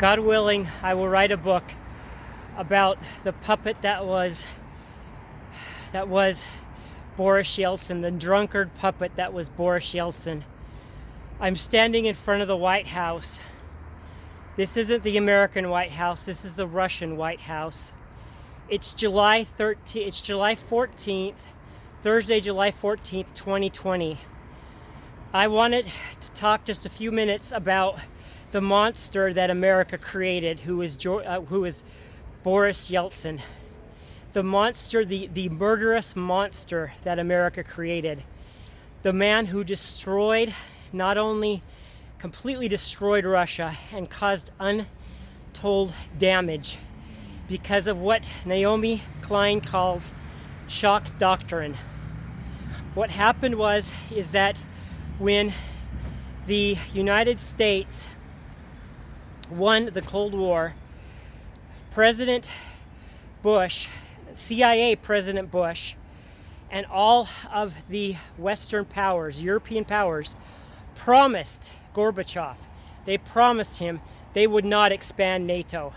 God willing, I will write a book about the puppet that was Boris Yeltsin, the drunkard puppet that was Boris Yeltsin. I'm standing in front of the White House. This isn't the American White House, this is the Russian White House. It's July 14th, Thursday, July 14th, 2020. I wanted to talk just a few minutes about the monster that America created, who is Boris Yeltsin. The monster, the murderous monster that America created. The man who not only completely destroyed Russia and caused untold damage because of what Naomi Klein calls shock doctrine. What happened is that when the United States won the Cold War, President Bush, CIA President Bush, and all of the Western powers, European powers, promised Gorbachev, they promised him they would not expand NATO.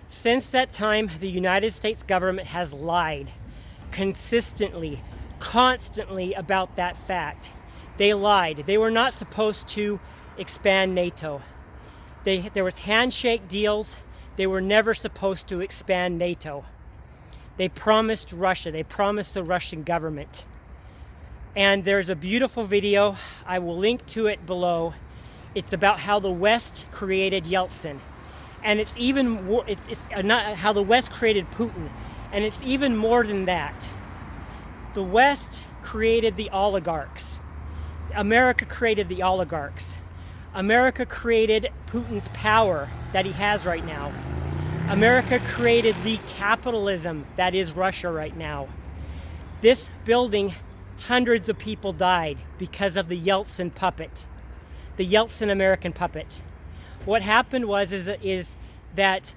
Since that time, the United States government has lied consistently, constantly about that fact. They lied. They were not supposed to expand NATO. There was handshake deals. They were never supposed to expand NATO. They promised Russia. They promised the Russian government. And there's a beautiful video. I will link to it below. It's about how the West created Yeltsin. And it's not how the West created Putin. And it's even more than that. The West created the oligarchs. America created the oligarchs. America created Putin's power that he has right now. America created the capitalism that is Russia right now. This building, hundreds of people died because of the Yeltsin puppet, the Yeltsin American puppet. What happened is that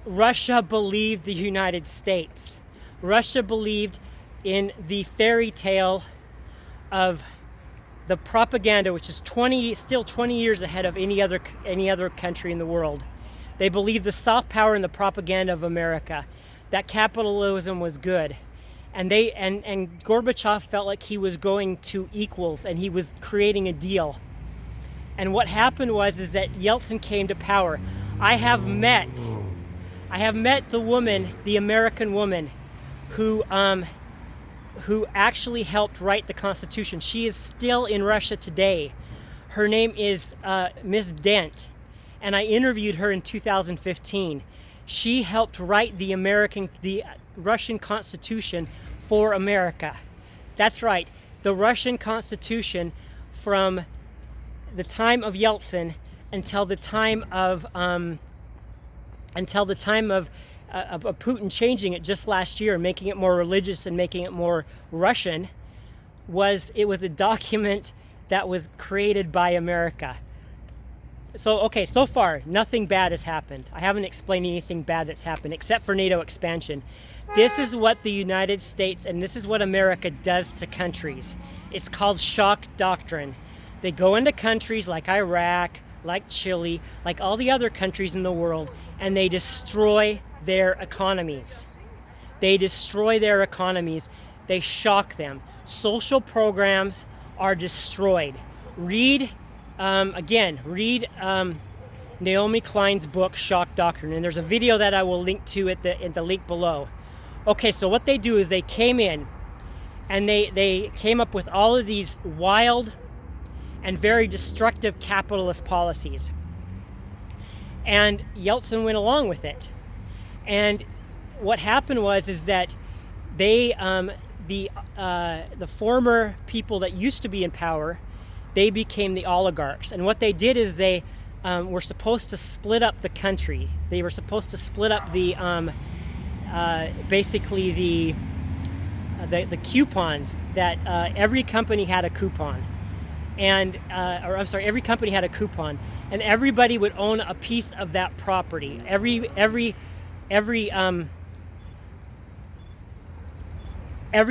Russia believed the United States. Russia believed in the fairy tale of the propaganda, which is still 20 years ahead of any other country in the world. They believed the soft power and the propaganda of America, that capitalism was good. And Gorbachev felt like he was going to equals and he was creating a deal. And what happened is that Yeltsin came to power. I have met the woman, the American woman, who actually helped write the Constitution. She is still in Russia today. Her name is Ms. Dent, and I interviewed her in 2015. She helped write the Russian Constitution for America. That's right, the Russian Constitution from the time of Yeltsin until the time of Putin changing it just last year, making it more religious and making it more Russian. It was a document that was created by America. So, okay, so far, nothing bad has happened. I haven't explained anything bad that's happened, except for NATO expansion. This is what the United States, and this is what America does to countries. It's called shock doctrine. They go into countries like Iraq, like Chile, like all the other countries in the world, and they destroy their economies. They destroy their economies. They shock them. Social programs are destroyed. Read Naomi Klein's book, Shock Doctrine, and there's a video that I will link to in the link below. Okay, so what they do is they came in and they came up with all of these wild and very destructive capitalist policies. And Yeltsin went along with it. And what happened is that the former people that used to be in power, they became the oligarchs. And what they did is they were supposed to split up the country. They were supposed to split up the coupons that every company had a coupon. Every company had a coupon, and everybody would own a piece of that property. Every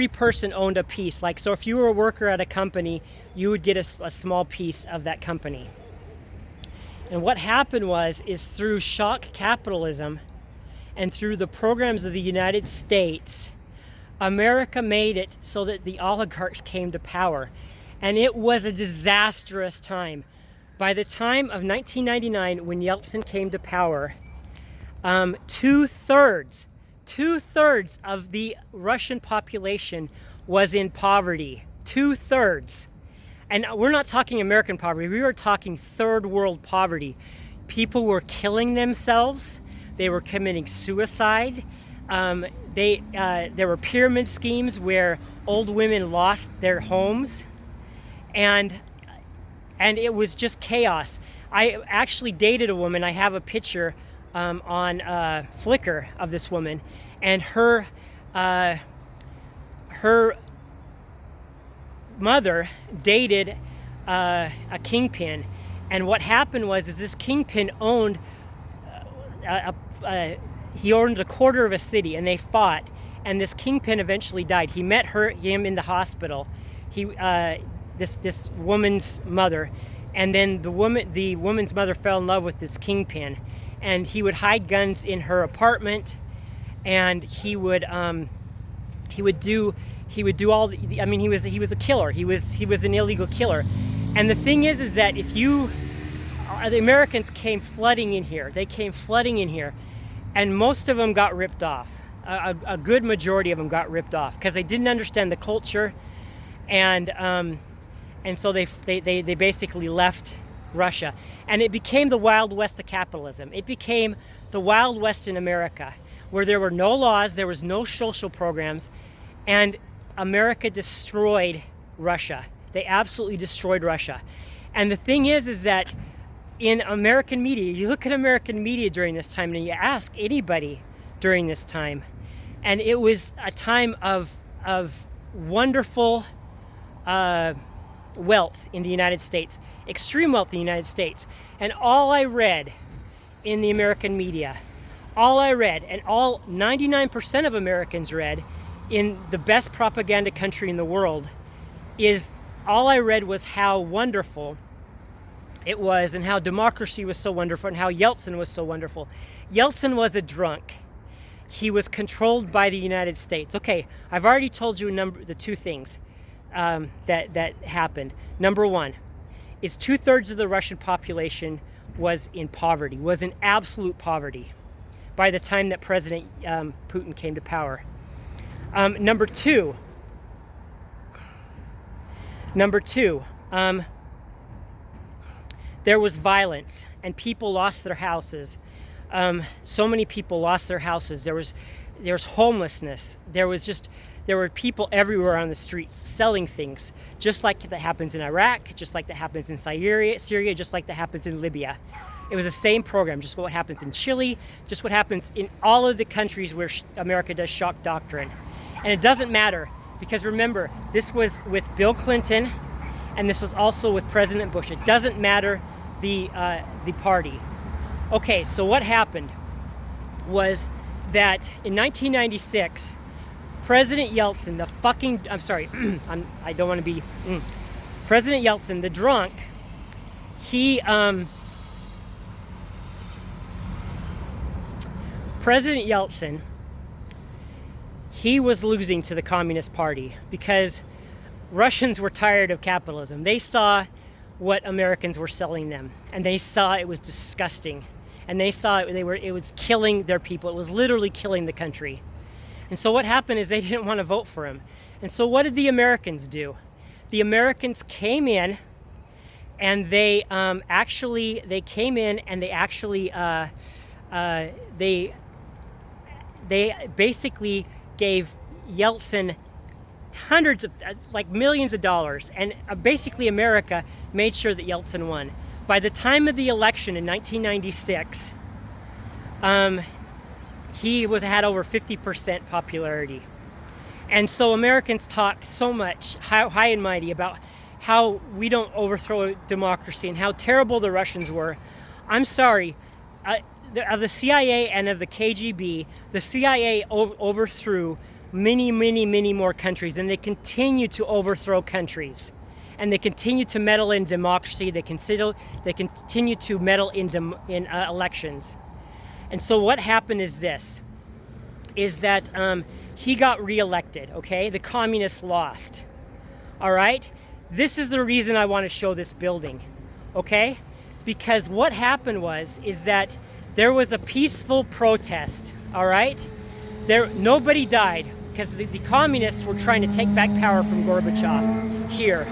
person owned a piece. Like, so if you were a worker at a company, you would get a small piece of that company. And what happened is through shock capitalism and through the programs of the United States, America made it so that the oligarchs came to power. And it was a disastrous time. By the time of 1999, when Yeltsin came to power, two-thirds of the Russian population was in poverty. Two-thirds. And we're not talking American poverty, we were talking third world poverty. People were killing themselves, they were committing suicide. There were pyramid schemes where old women lost their homes, and it was just chaos. I actually dated a woman. I have a picture on Flickr of this woman, and her mother dated a kingpin, and what happened is this kingpin owned he owned a quarter of a city, and they fought, and this kingpin eventually died. He met him in the hospital. This woman's mother, and then the woman's mother fell in love with this kingpin, and he would hide guns in her apartment, and he would do all the, I mean, he was a killer. He was an illegal killer. And the thing is that the Americans came flooding in here. They came flooding in here, and most of them got ripped off. A good majority of them got ripped off because they didn't understand the culture, and so they basically left Russia, and it became the Wild West of capitalism. It became the Wild West in America, where there were no laws, there was no social programs, and America destroyed Russia. They absolutely destroyed Russia. And the thing is that in American media, you look at American media during this time, and you ask anybody during this time, and it was a time of wonderful wealth in the United States, extreme wealth in the United States. And all I read in the American media, and all 99% of Americans read in the best propaganda country in the world, all I read was how wonderful it was, and how democracy was so wonderful, and how Yeltsin was so wonderful. Yeltsin was a drunk. He was controlled by the United States. Okay, I've already told you the two things that happened. Number one is 2/3 of the Russian population was in poverty, was in absolute poverty by the time that President Putin came to power. Number two, there was violence, and people lost their houses. So many people lost their houses. There was homelessness. There were people everywhere on the streets selling things, just like that happens in Iraq, just like that happens in Syria, just like that happens in Libya. It was the same program, just what happens in Chile, just what happens in all of the countries where America does shock doctrine. And it doesn't matter, because remember, this was with Bill Clinton, and this was also with President Bush. It doesn't matter the party. Okay, so what happened was that in 1996, President Yeltsin, I don't want to be, President Yeltsin, the drunk, President Yeltsin, he was losing to the Communist Party because Russians were tired of capitalism. They saw what Americans were selling them, and they saw it was disgusting, and they saw it was killing their people. It was literally killing the country. And so what happened is they didn't want to vote for him. And so what did the Americans do? The Americans came in, and they basically gave Yeltsin millions of dollars, and basically America made sure that Yeltsin won. By the time of the election in 1996, he had over 50% popularity. And so Americans talk so much, high and mighty, about how we don't overthrow democracy and how terrible the Russians were. I'm sorry, of the CIA and of the KGB, the CIA overthrew many, many, many more countries, and they continue to overthrow countries. and they continue to meddle in democracy. They continue to meddle in elections. And so what happened is this, is that he got reelected, okay? The communists lost, all right? This is the reason I want to show this building, okay? Because what happened is that there was a peaceful protest, all right? Nobody died because the communists were trying to take back power from Gorbachev here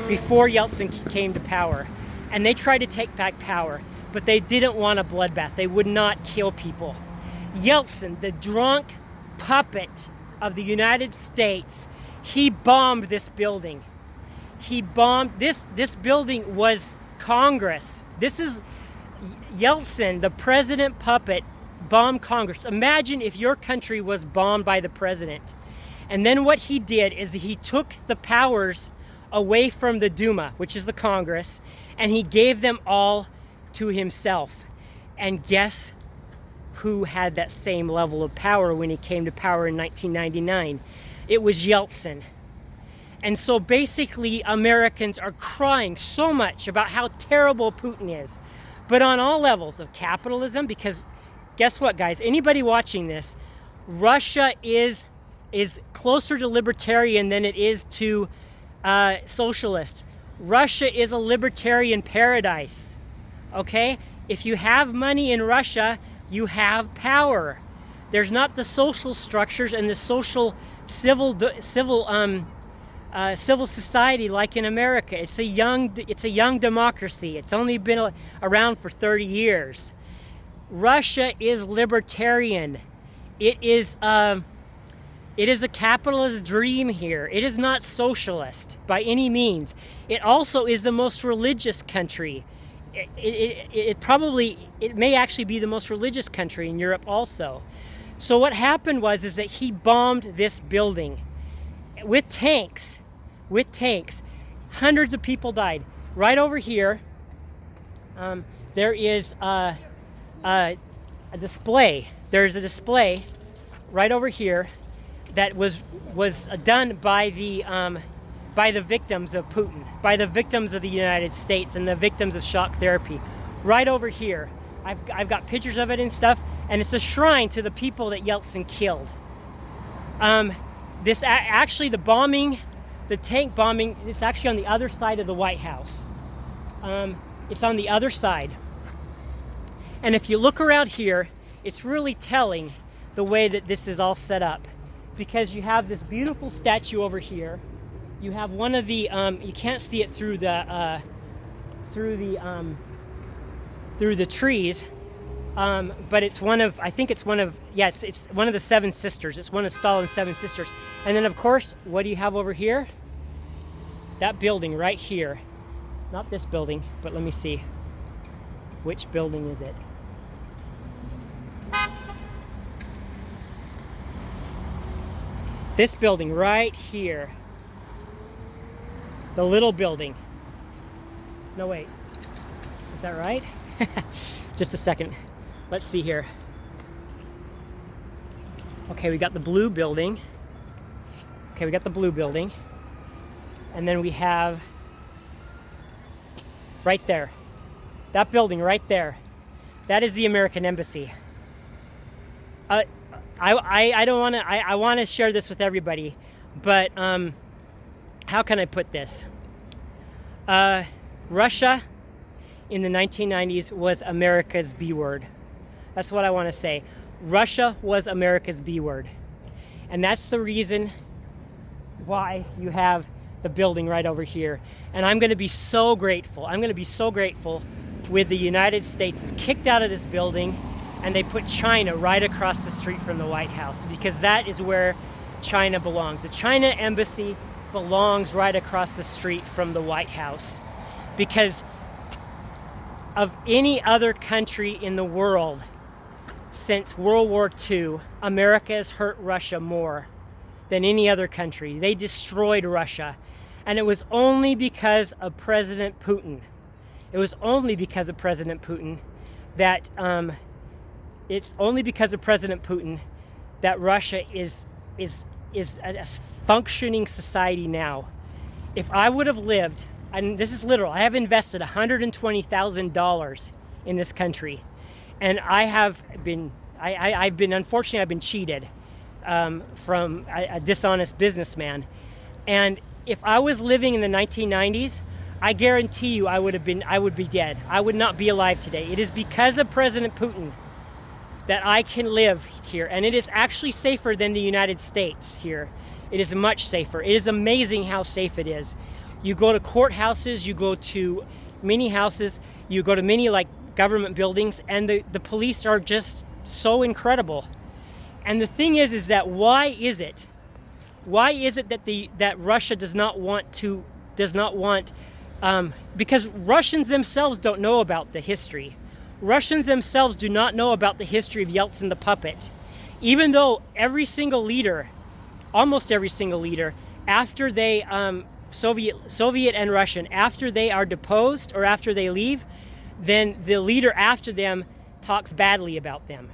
before Yeltsin came to power. And they tried to take back power, but they didn't want a bloodbath. They would not kill people. Yeltsin, the drunk puppet of the United States, he bombed this building. He bombed, this building was Congress. This is Yeltsin, the president puppet, bombed Congress. Imagine if your country was bombed by the president. And then what he did is he took the powers away from the Duma, which is the Congress, and he gave them all to himself. And guess who had that same level of power when he came to power in 1999? It was Yeltsin. And so basically Americans are crying so much about how terrible Putin is, but on all levels of capitalism, because guess what, guys? Anybody watching this, Russia is closer to libertarian than it is to socialist. Russia is a libertarian paradise, okay? If you have money in Russia, you have power. There's not the social structures and the social civil society like in America. It's a young democracy. It's only been around for 30 years. Russia is libertarian. It is a capitalist dream here. It is not socialist by any means. It also is the most religious country. It may actually be the most religious country in Europe also. So what happened is that he bombed this building with tanks. Hundreds of people died. Right over here, there is a display. There's a display right over here that was done by the victims of Putin, by the victims of the United States and the victims of shock therapy. Right over here, I've got pictures of it and stuff, and it's a shrine to the people that Yeltsin killed. Actually, the bombing, the tank bombing, it's actually on the other side of the White House. It's on the other side. And if you look around here, it's really telling the way that this is all set up, because you have this beautiful statue over here. You have one of the you can't see it through the trees, but it's one of, I think it's one of, yes, it's one of the seven sisters. It's one of Stalin's seven sisters. And then of course, what do you have over here? That building right here. Not this building, but let me see. Which building is it? This building right here. The little building. No, wait. Is that right? Just a second. Let's see here. Okay, we got the blue building. Okay, we got the blue building. And then we have right there. That building right there. That is the American Embassy. I don't want to, I want to share this with everybody, but how can I put this? Russia in the 1990s was America's B word. That's what I want to say. Russia was America's B word. And that's the reason why you have the building right over here. And I'm going to be so grateful. I'm going to be so grateful with the United States is kicked out of this building and they put China right across the street from the White House, because that is where China belongs. The China embassy belongs right across the street from the White House, because of any other country in the world since World War II, America has hurt Russia more than any other country. They destroyed Russia, and it was only because of President Putin. It was only because of President Putin that Russia is a functioning society now. if I would have lived, and this is literal, I have invested $120,000 in this country, and I've been unfortunately, I've been cheated from a dishonest businessman. And if I was living in the 1990s, I guarantee you I would be dead. I would not be alive today. It is because of President Putin that I can live here, and it is actually safer than the United States here. It is much safer. It is amazing how safe it is. You go to courthouses, you go to many houses, you go to many like government buildings, and the police are just so incredible. And the thing is that why is it that Russia does not want because Russians themselves don't know about the history. Russians themselves do not know about the history of Yeltsin the puppet. Even though every single leader, almost every single leader, after they, Soviet and Russian, after they are deposed or after they leave, then the leader after them talks badly about them.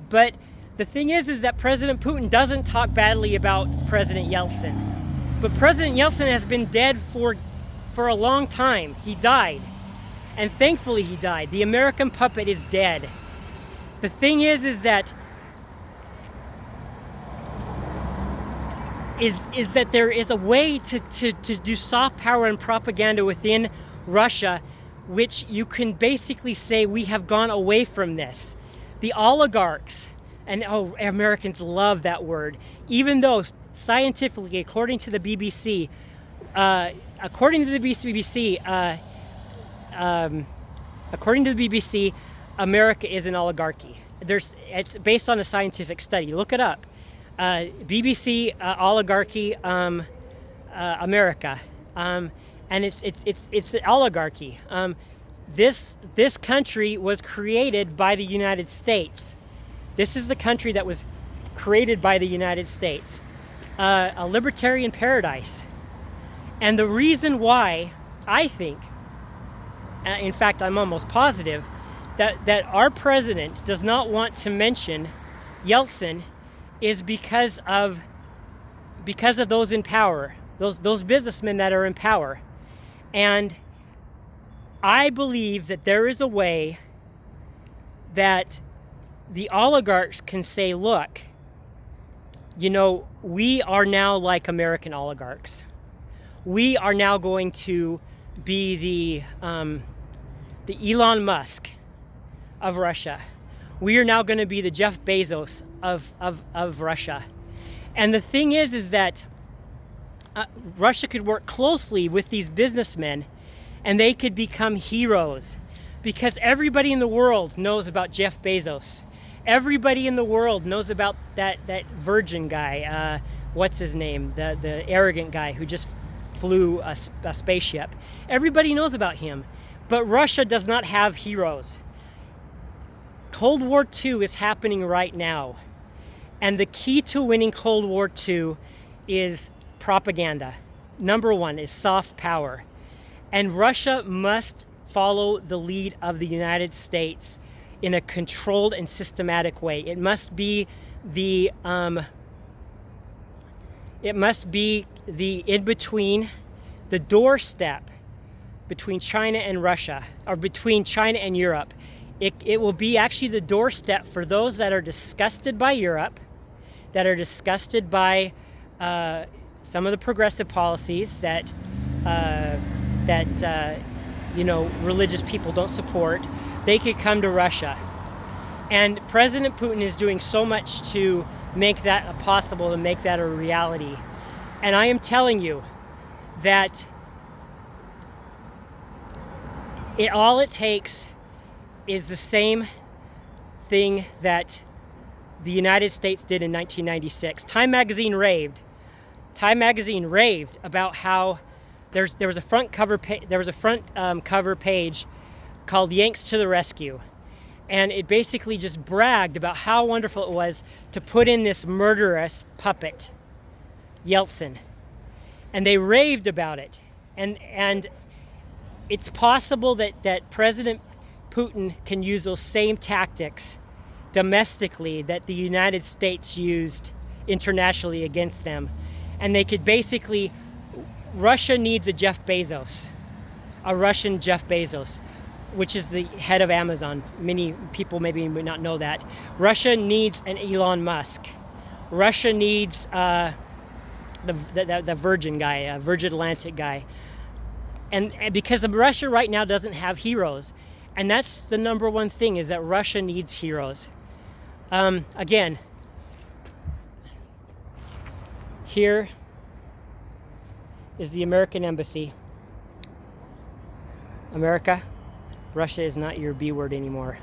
But the thing is that President Putin doesn't talk badly about President Yeltsin. But President Yeltsin has been dead for a long time. He died. And thankfully he died. The American puppet is dead. The thing is that there is a way to do soft power and propaganda within Russia, which you can basically say we have gone away from this. The oligarchs, and Americans love that word, even though scientifically, according to the BBC, America is an oligarchy. It's based on a scientific study. Look it up. BBC oligarchy, America, and it's an oligarchy. This country was created by the United States. This is the country that was created by the United States, a libertarian paradise. And the reason why I think, in fact, I'm almost positive, that our president does not want to mention Yeltsin is because of those in power, those businessmen that are in power. And I believe that there is a way that the oligarchs can say, look, we are now like American oligarchs. We are now going to be the Elon Musk of Russia. We are now going to be the Jeff Bezos of Russia. And the thing is that Russia could work closely with these businessmen, and they could become heroes, because everybody in the world knows about Jeff Bezos. Everybody in the world knows about that Virgin guy, what's his name, the arrogant guy who just flew a spaceship. Everybody knows about him, but Russia does not have heroes. Cold War II is happening right now, and the key to winning Cold War II is propaganda. Number one is soft power, and Russia must follow the lead of the United States in a controlled and systematic way. It must be the in-between, the doorstep between China and Russia, or between China and Europe. It will be actually the doorstep for those that are disgusted by Europe, that are disgusted by some of the progressive policies that religious people don't support. They could come to Russia. And President Putin is doing so much to make that possible, to make that a reality. And I am telling you that all it takes is the same thing that the United States did in 1996. Time magazine raved about how there was a front cover page called "Yanks to the Rescue," and it basically just bragged about how wonderful it was to put in this murderous puppet, Yeltsin, and they raved about it. And it's possible that President Putin can use those same tactics domestically that the United States used internationally against them. And they could basically Russia needs a Jeff Bezos, a Russian Jeff Bezos, which is the head of Amazon. Many people maybe may not know that. Russia needs an Elon Musk. Russia needs the Virgin guy, Virgin Atlantic guy. And because Russia right now doesn't have heroes. And that's the number one thing, is that Russia needs heroes. Again, here is the American embassy. America, Russia is not your B word anymore.